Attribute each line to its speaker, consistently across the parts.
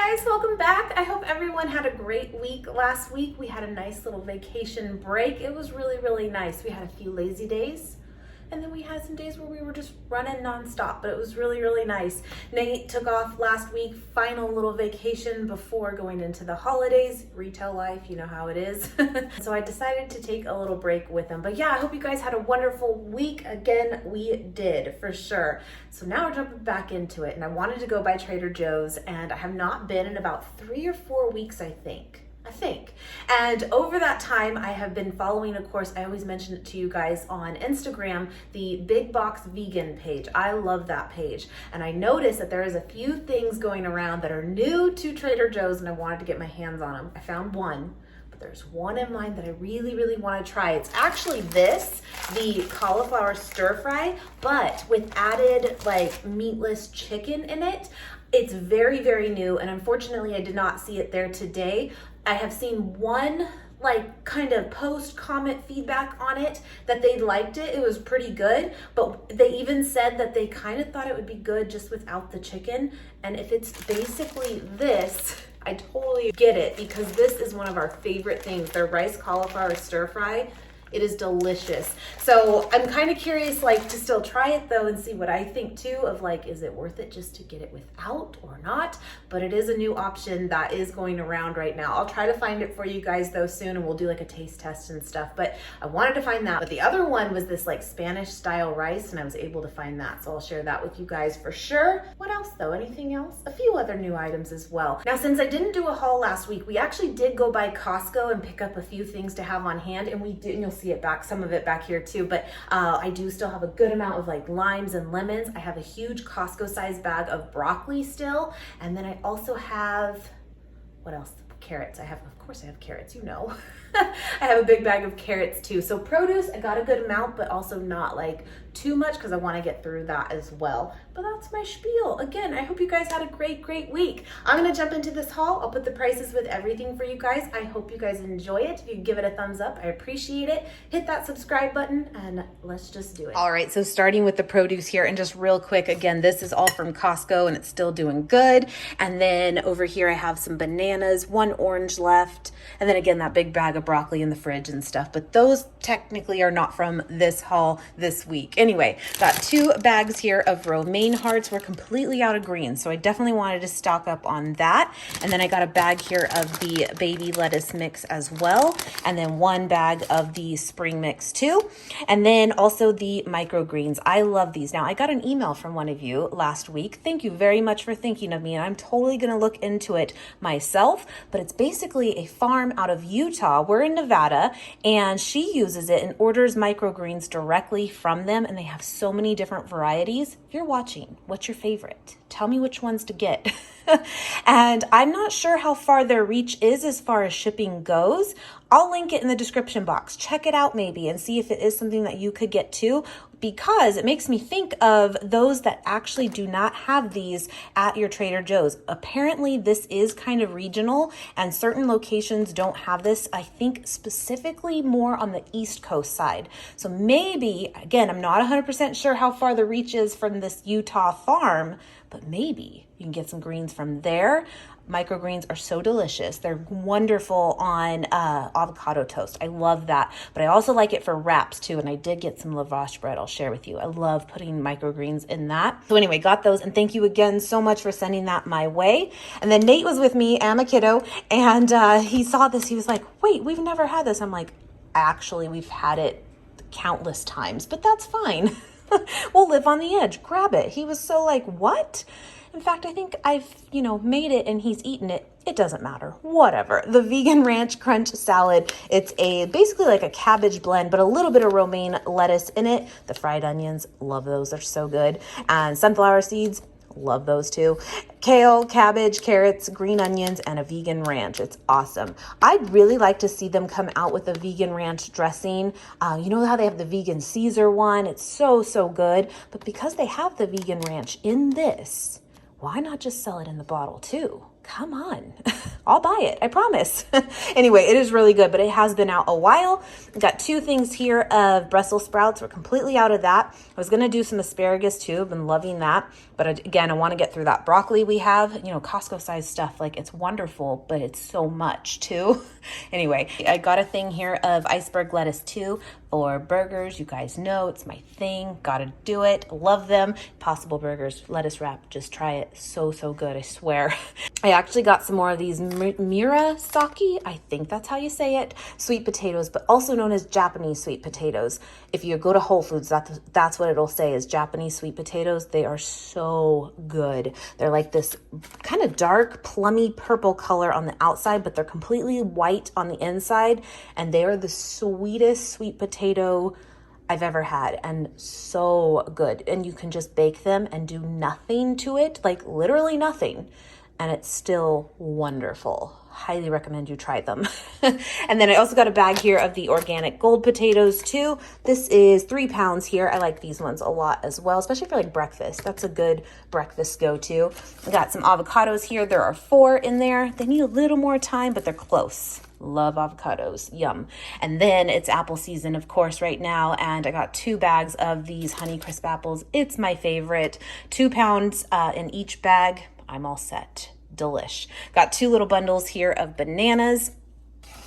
Speaker 1: guys, welcome back. I hope everyone had a great week last week. We had a nice little vacation break. It was really nice. We had a few lazy days, and then we had some days where we were just running nonstop, but it was really nice. Nate took off last week, final little vacation before going into the holidays. Retail life, you know how it is. So I decided to take a little break with him. But yeah, I hope you guys had a wonderful week. Again, we did for sure. So now we're jumping back into it, and I wanted to go by Trader Joe's, and I have not been in about 3 or 4 weeks, I think. And over that time, I have been following, of course, I always mention it to you guys on Instagram, the Big Box Vegan page. I love that page. And I noticed that there is a few things going around that are new to Trader Joe's, and I wanted to get my hands on them. I found one, but there's one in mind that I really want to try. It's actually the cauliflower stir fry, but with added like meatless chicken in it. It's very new, and unfortunately I did not see it there today. I have seen one like kind of post comment feedback on it that they liked it. It was pretty good, but they even said that they kind of thought it would be good just without the chicken. And if it's basically this, I totally get it, because this is one of our favorite things, their rice cauliflower stir fry. It is delicious. So I'm kind of curious like to still try it though and see what I think too of like, is it worth it just to get it without or not? But it is a new option that is going around right now. I'll try to find it for you guys though soon, and we'll do like a taste test and stuff. But I wanted to find that. But the other one was this like Spanish style rice, and I was able to find that. So I'll share that with you guys for sure. What else though? Anything else? A few other new items as well. Now, since I didn't do a haul last week, we actually did go by Costco and pick up a few things to have on hand, and we did, and you'll see it back, some of it back here too, but I do still have a good amount of like limes and lemons. I have a huge Costco size bag of broccoli still, and then I also have, what else? Carrots. Of course I have carrots, you know. I have a big bag of carrots too. So produce, I got a good amount, but also not like too much, because I want to get through that as well. But that's my spiel. Again, I hope you guys had a great week. I'm going to jump into this haul. I'll put the prices with everything for you guys. I hope you guys enjoy it. If you give it a thumbs up, I appreciate it. Hit that subscribe button and let's just do it. All right, so starting with the produce here, and just real quick, again, this is all from Costco and it's still doing good. And then over here I have some bananas, one orange left, and then again that big bag of broccoli in the fridge and stuff, but those technically are not from this haul this week. Anyway, got 2 bags here of romaine hearts. We're completely out of greens, so I definitely wanted to stock up on that. And then I got a bag here of the baby lettuce mix as well, and then 1 bag of the spring mix too, and then also the microgreens. I love these. Now, I got an email from one of you last week. Thank you very much for thinking of me, and I'm totally going to look into it myself, but it's basically a farm out of Utah. We're in Nevada, and she uses it and orders microgreens directly from them, and they have so many different varieties. If you're watching, what's your favorite? Tell me which ones to get. And I'm not sure how far their reach is as far as shipping goes. I'll link it in the description box. Check it out maybe and see if it is something that you could get too, because it makes me think of those that actually do not have these at your Trader Joe's. Apparently this is kind of regional, and certain locations don't have this. I think specifically more on the East Coast side. So maybe, again, I'm not 100% sure how far the reach is from this Utah farm, but maybe you can get some greens from there. Microgreens are so delicious. They're wonderful on avocado toast. I love that. But I also like it for wraps too. And I did get some lavash bread I'll share with you. I love putting microgreens in that. So anyway, got those. And thank you again so much for sending that my way. And then Nate was with me, and my kiddo, and he saw this. He was like, wait, we've never had this. I'm like, actually, we've had it countless times, but that's fine. We'll live on the edge. Grab it. He was so like, what? In fact, I think I've, made it and he's eaten it. It doesn't matter. Whatever. The vegan ranch crunch salad. It's basically like a cabbage blend, but a little bit of romaine lettuce in it. The fried onions, love those. They're so good. And sunflower seeds, love those too. Kale, cabbage, carrots, green onions, and a vegan ranch. It's awesome. I'd really like to see them come out with a vegan ranch dressing. You know how they have the vegan Caesar one? It's so good. But because they have the vegan ranch in this, why not just sell it in the bottle too? Come on, I'll buy it, I promise. Anyway, it is really good, but it has been out a while. Got 2 things here of Brussels sprouts. We're completely out of that. I was gonna do some asparagus too. I've been loving that. But again, I want to get through that broccoli we have. You know, Costco size stuff, like it's wonderful, but it's so much too. Anyway, I got a thing here of iceberg lettuce too for burgers. You guys know it's my thing. Gotta do it. Love them. Possible Burgers lettuce wrap. Just try it. So good, I swear. I actually got some more of these murasaki. I think that's how you say it. Sweet potatoes, but also known as Japanese sweet potatoes. If you go to Whole Foods, that's what it'll say is Japanese sweet potatoes. They are so good. They're like this kind of dark, plummy purple color on the outside, but they're completely white on the inside. And they are the sweetest sweet potato I've ever had, and so good. And you can just bake them and do nothing to it, like literally nothing. And it's still wonderful. Highly recommend you try them. And then I also got a bag here of the organic gold potatoes too. This is 3 pounds here. I like these ones a lot as well, especially for like breakfast. That's a good breakfast go-to. I got some avocados here. There are 4 in there. They need a little more time, but they're close. Love avocados. Yum. And then it's apple season, of course, right now. And I got 2 bags of these Honeycrisp apples. It's my favorite. 2 pounds in each bag. I'm all set. Delish. Got 2 little bundles here of bananas.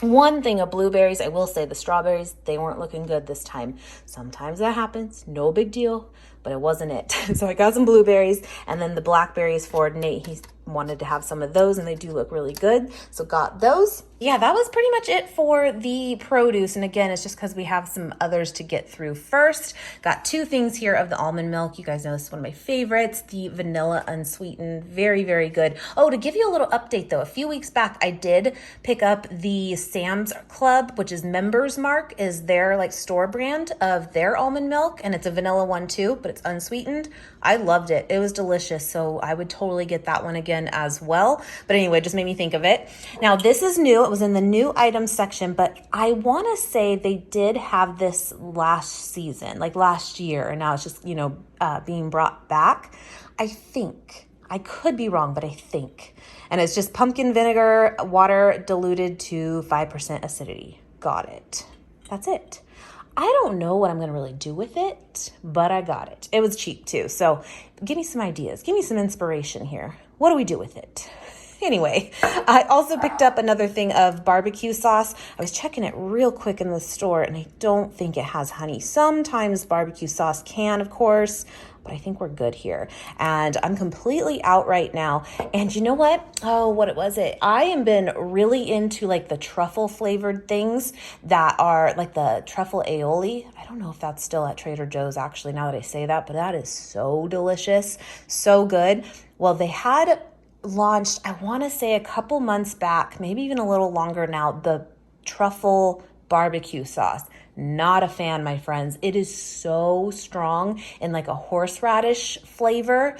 Speaker 1: 1 thing of blueberries. I will say the strawberries, they weren't looking good this time. Sometimes that happens. No big deal, but it wasn't it. So I got some blueberries, and then the blackberries for Nate. He wanted to have some of those, and they do look really good. So got those. Yeah, that was pretty much it for the produce. And again, it's just because we have some others to get through first. Got 2 things here of the almond milk. You guys know this is one of my favorites, the vanilla unsweetened. Very, very good. Oh, to give you a little update though, a few weeks back, I did pick up the Sam's Club, which is Members Mark, is their like store brand of their almond milk. And it's a vanilla one too, but it's unsweetened. I loved it. It was delicious. So I would totally get that one again as well. But anyway, it just made me think of it. Now this is new. It was in the new items section, but I want to say they did have this last season, like last year. And now it's just, you know, being brought back. I think, I could be wrong, but I think. And it's just pumpkin vinegar, water diluted to 5% acidity. Got it. That's it. I don't know what I'm going to really do with it, but I got it. It was cheap too. So give me some ideas. Give me some inspiration here. What do we do with it? Anyway, I also picked up another thing of barbecue sauce. I was checking it real quick in the store, and I don't think it has honey. Sometimes barbecue sauce can, of course, but I think we're good here. And I'm completely out right now. And you know what? Oh, what was it? I have been really into like the truffle flavored things that are like the truffle aioli. I don't know if that's still at Trader Joe's actually, now that I say that, but that is so delicious. So good. Well, they had launched, I want to say a couple months back, maybe even a little longer now, the truffle barbecue sauce. Not a fan, my friends. It is so strong in like a horseradish flavor.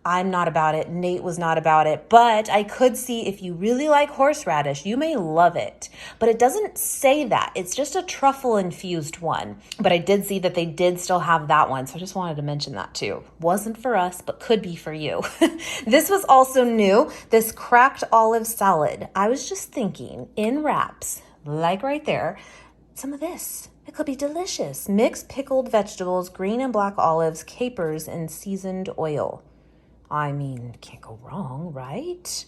Speaker 1: I'm not about it. Nate was not about it, but I could see if you really like horseradish, you may love it. But it doesn't say that. It's just a truffle infused one. But I did see that they did still have that one. So I just wanted to mention that too. Wasn't for us, but could be for you. This was also new. This cracked olive salad. I was just thinking in wraps, like right there, some of this. It could be delicious. Mixed pickled vegetables, green and black olives, capers, and seasoned oil. I mean, can't go wrong, right?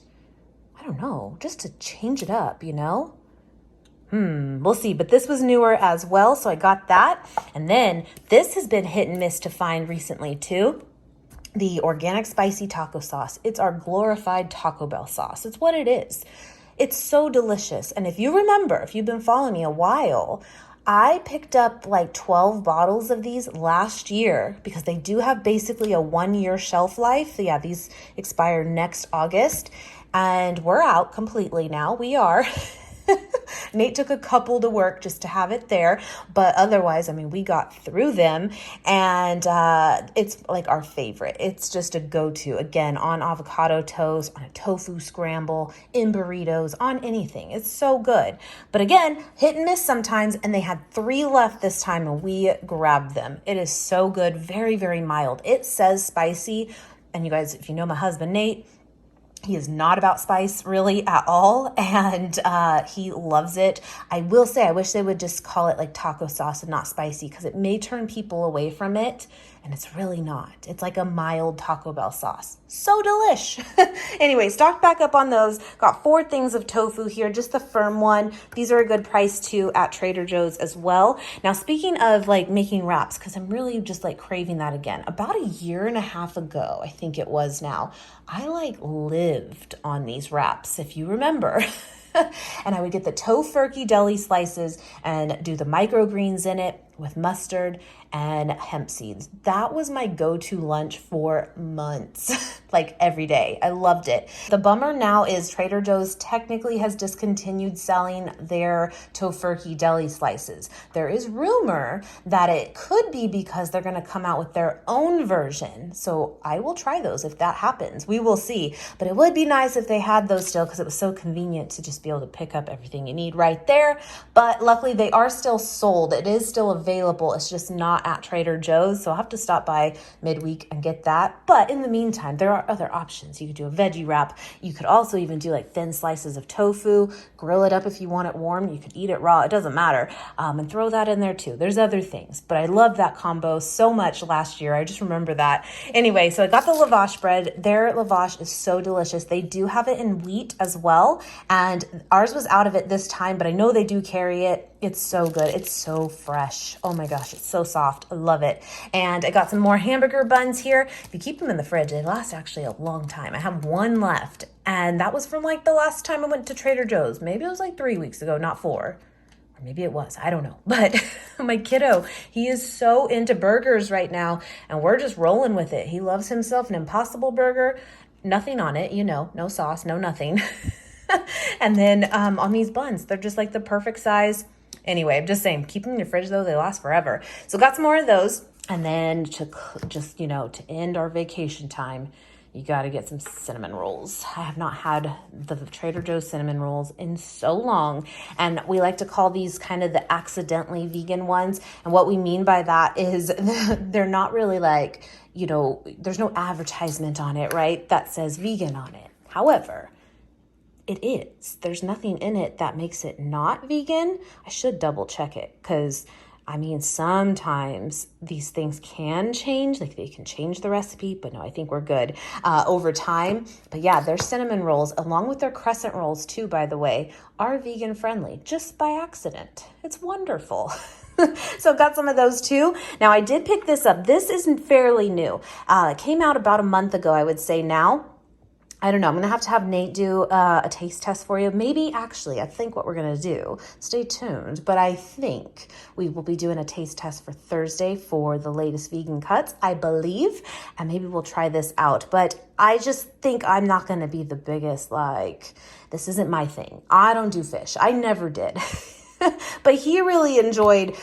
Speaker 1: I don't know, just to change it up, you know? We'll see. But this was newer as well, so I got that. And then this has been hit and miss to find recently too. The organic spicy taco sauce. It's our glorified Taco Bell sauce. It's what it is. It's so delicious. And if you remember, if you've been following me a while, I picked up like 12 bottles of these last year because they do have basically a 1-year shelf life. So yeah, these expire next August and we're out completely now. We are. Nate took a couple to work just to have it there. But otherwise, I mean, we got through them and it's like our favorite. It's just a go-to, again, on avocado toast, on a tofu scramble, in burritos, on anything. It's so good. But again, hit and miss sometimes, and they had 3 left this time and we grabbed them. It is so good. Very, very mild. It says spicy. And you guys, if you know my husband, Nate, He is not about spice really at all, and he loves it. I will say, I wish they would just call it like taco sauce and not spicy, because it may turn people away from it, and it's really not. It's like a mild Taco Bell sauce. So delish. Anyway, stocked back up on those. Got 4 things of tofu here, just the firm one. These are a good price too at Trader Joe's as well. Now, speaking of like making wraps, because I'm really just like craving that again. About a year and a half ago, I think it was now, I like lived on these wraps, if you remember. And I would get the tofurkey deli slices and do the microgreens in it with mustard and hemp seeds. That was my go-to lunch for months, like every day. I loved it. The bummer now is Trader Joe's technically has discontinued selling their tofurkey deli slices. There is rumor that it could be because they're going to come out with their own version. So I will try those if that happens. We will see. But it would be nice if they had those still, because it was so convenient to just be able to pick up everything you need right there. But luckily they are still sold. It is still available. It's just not at Trader Joe's. So I'll have to stop by midweek and get that. But in the meantime, there are other options. You could do a veggie wrap. You could also even do like thin slices of tofu, grill it up if you want it warm. You could eat it raw. It doesn't matter. And throw that in there too. There's other things, but I loved that combo so much last year. I just remember that. Anyway, so I got the lavash bread. Their lavash is so delicious. They do have it in wheat as well. And ours was out of it this time, but I know they do carry it. It's so good. It's so fresh. Oh my gosh, it's so soft. I love it. And I got some more hamburger buns here. If you keep them in the fridge, they last actually a long time. I have one left, and that was from like the last time I went to Trader Joe's. Maybe it was like 3 weeks ago, not 4. Or maybe it was. I don't know. But my kiddo, he is so into burgers right now, and we're just rolling with it. He loves himself an Impossible Burger. Nothing on it, you know, no sauce, no nothing. And then on these buns, they're just like the perfect size. Anyway, I'm just saying, keep them in your fridge though. They last forever. So got some more of those. And then to just, to end our vacation time, you got to get some cinnamon rolls. I have not had the Trader Joe's cinnamon rolls in so long. And we like to call these kind of the accidentally vegan ones. And what we mean by that is they're not really like, there's no advertisement on it, right? That says vegan on it. However, it is. There's nothing in it that makes it not vegan. I should double check it, because sometimes these things can change, like they can change the recipe, but no, I think we're good over time. But yeah, their cinnamon rolls, along with their crescent rolls too, by the way, are vegan friendly just by accident. It's wonderful. So got some of those too. Now I did pick this up. This isn't fairly new. It came out about a month ago, I would say now. I don't know. I'm going to have Nate do a taste test for you. Maybe actually, I think what we're going to do, stay tuned, but I think we will be doing a taste test for Thursday for the latest vegan cuts, I believe, and maybe we'll try this out. But I just think I'm not going to be the biggest, this isn't my thing. I don't do fish. I never did. But he really enjoyed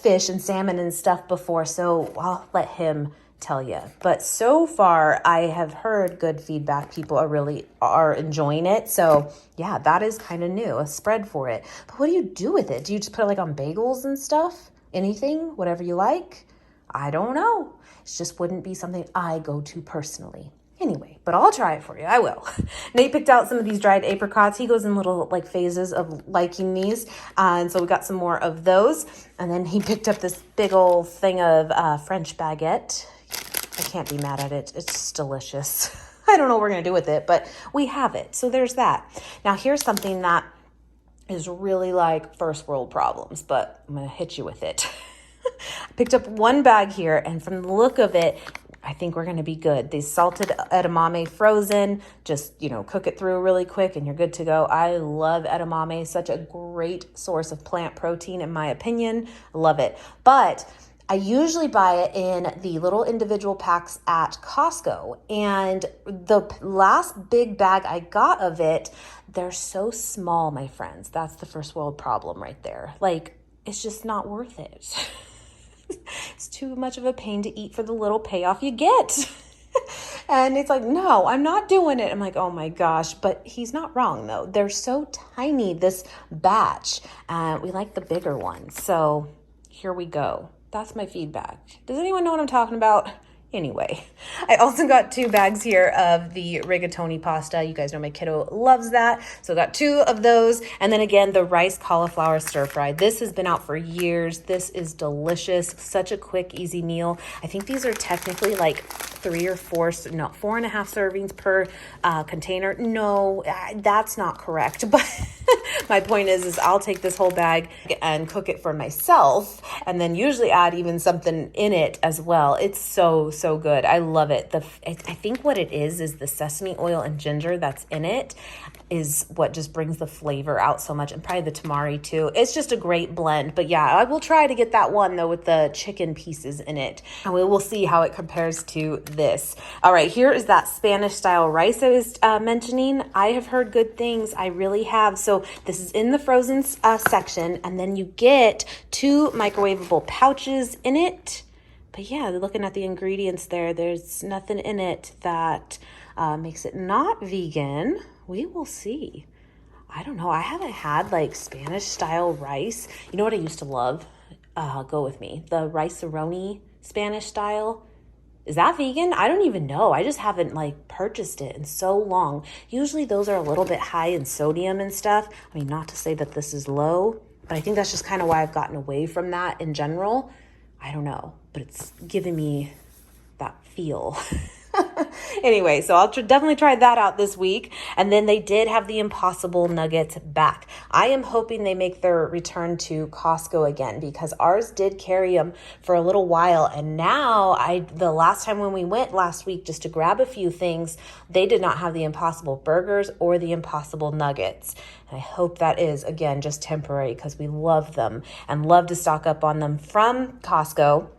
Speaker 1: fish and salmon and stuff before, so I'll let him tell you. But so far I have heard good feedback. People are enjoying it. So yeah, that is kind of new, a spread for it. But what do you do with it? Do you just put it on bagels and stuff? Anything, whatever you like? I don't know. It just wouldn't be something I go to personally. Anyway, but I'll try it for you. I will. Nate picked out some of these dried apricots. He goes in little phases of liking these. And so we got some more of those. And then he picked up this big old thing of French baguette. I can't be mad at it. It's delicious. I don't know what we're going to do with it, but we have it. So there's that. Now here's something that is really like first world problems, but I'm going to hit you with it. I picked up one bag here, and from the look of it, I think we're going to be good. These salted edamame frozen, just, cook it through really quick and you're good to go. I love edamame. Such a great source of plant protein, in my opinion. Love it. But I usually buy it in the little individual packs at Costco. And the last big bag I got of it, they're so small, my friends. That's the first world problem right there. It's just not worth it. It's too much of a pain to eat for the little payoff you get. And it's like, no, I'm not doing it. I'm like, oh my gosh, but he's not wrong though. They're so tiny, this batch. We like the bigger ones. So here we go. That's my feedback. Does anyone know what I'm talking about? Anyway, I also got 2 bags here of the rigatoni pasta. You guys know my kiddo loves that. So I got 2 of those. And then again, the rice cauliflower stir fry. This has been out for years. This is delicious. Such a quick, easy meal. I think these are technically like 3 or 4, no, 4.5 servings per container. No, that's not correct. But my point is I'll take this whole bag and cook it for myself, and then usually add even something in it as well. It's so good. I love it. I think what it is the sesame oil and ginger that's in it is what just brings the flavor out so much, and probably the tamari too. It's just a great blend. But yeah, I will try to get that one though with the chicken pieces in it, and we will see how it compares to this. All right, here is that Spanish style rice I was mentioning. I have heard good things. I really have. So this is in the frozen section, and then you get 2 microwavable pouches in it. But yeah, looking at the ingredients there's nothing in it that makes it not vegan. We will see. I don't know. I haven't had like Spanish style rice. You know what I used to love? Go with me. The rice-a-roni Spanish style. Is that vegan? I don't even know. I just haven't like purchased it in so long. Usually those are a little bit high in sodium and stuff. I mean, not to say that this is low, but I think that's just kind of why I've gotten away from that in general. I don't know, but it's giving me that feel. Anyway, so I'll definitely try that out this week. And then they did have the Impossible Nuggets back. I am hoping they make their return to Costco again, because ours did carry them for a little while. And now the last time when we went last week just to grab a few things, they did not have the Impossible Burgers or the Impossible Nuggets. And I hope that is, again, just temporary, because we love them and love to stock up on them from Costco.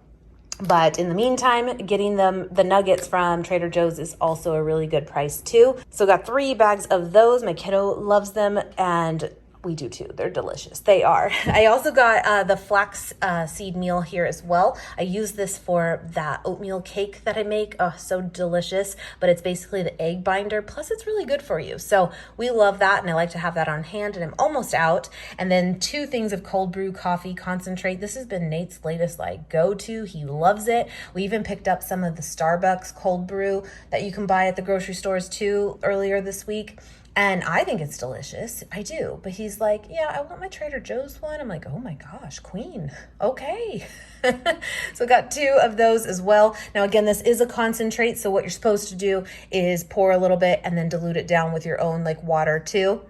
Speaker 1: But in the meantime, getting the nuggets from Trader Joe's is also a really good price too. So got 3 bags of those. My kiddo loves them, and we do too. They're delicious. They are. I also got the flax seed meal here as well. I use this for that oatmeal cake that I make. Oh, so delicious. But it's basically the egg binder. Plus, it's really good for you. So we love that, and I like to have that on hand, and I'm almost out. And then 2 things of cold brew coffee concentrate. This has been Nate's latest like go-to. He loves it. We even picked up some of the Starbucks cold brew that you can buy at the grocery stores too earlier this week. And I think it's delicious. I do. But he's like, yeah, I want my Trader Joe's one. I'm like, oh my gosh, queen. Okay. So got 2 of those as well. Now, again, this is a concentrate. So what you're supposed to do is pour a little bit and then dilute it down with your own like water too.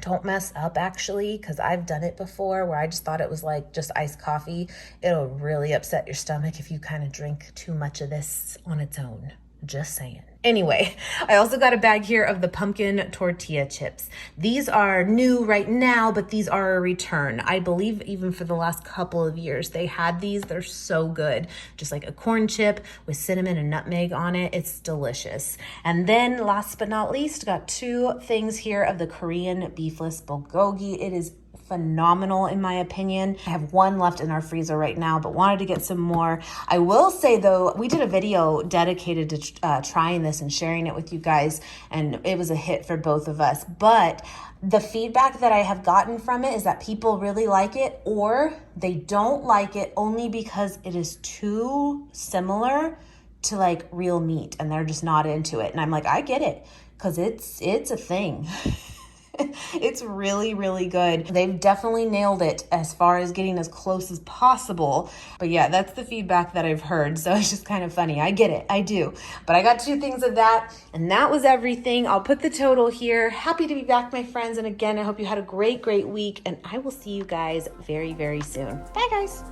Speaker 1: Don't mess up, actually, because I've done it before where I just thought it was like just iced coffee. It'll really upset your stomach if you kind of drink too much of this on its own. Just saying. Anyway, I also got a bag here of the pumpkin tortilla chips. These are new right now, but these are a return. I believe even for the last couple of years, they had these. They're so good. Just like a corn chip with cinnamon and nutmeg on it. It's delicious. And then last but not least, got 2 things here of the Korean beefless bulgogi. It is phenomenal in my opinion. I have 1 left in our freezer right now, but wanted to get some more. I will say though, we did a video dedicated to trying this and sharing it with you guys, and it was a hit for both of us. But the feedback that I have gotten from it is that people really like it, or they don't like it only because it is too similar to like real meat and they're just not into it. And I'm like, I get it, because it's a thing. It's really, really good. They've definitely nailed it as far as getting as close as possible. But yeah, that's the feedback that I've heard. So it's just kind of funny. I get it. I do. But I got 2 things of that, and that was everything. I'll put the total here. Happy to be back, my friends. And again, I hope you had a great, great week, and I will see you guys very, very soon. Bye, guys.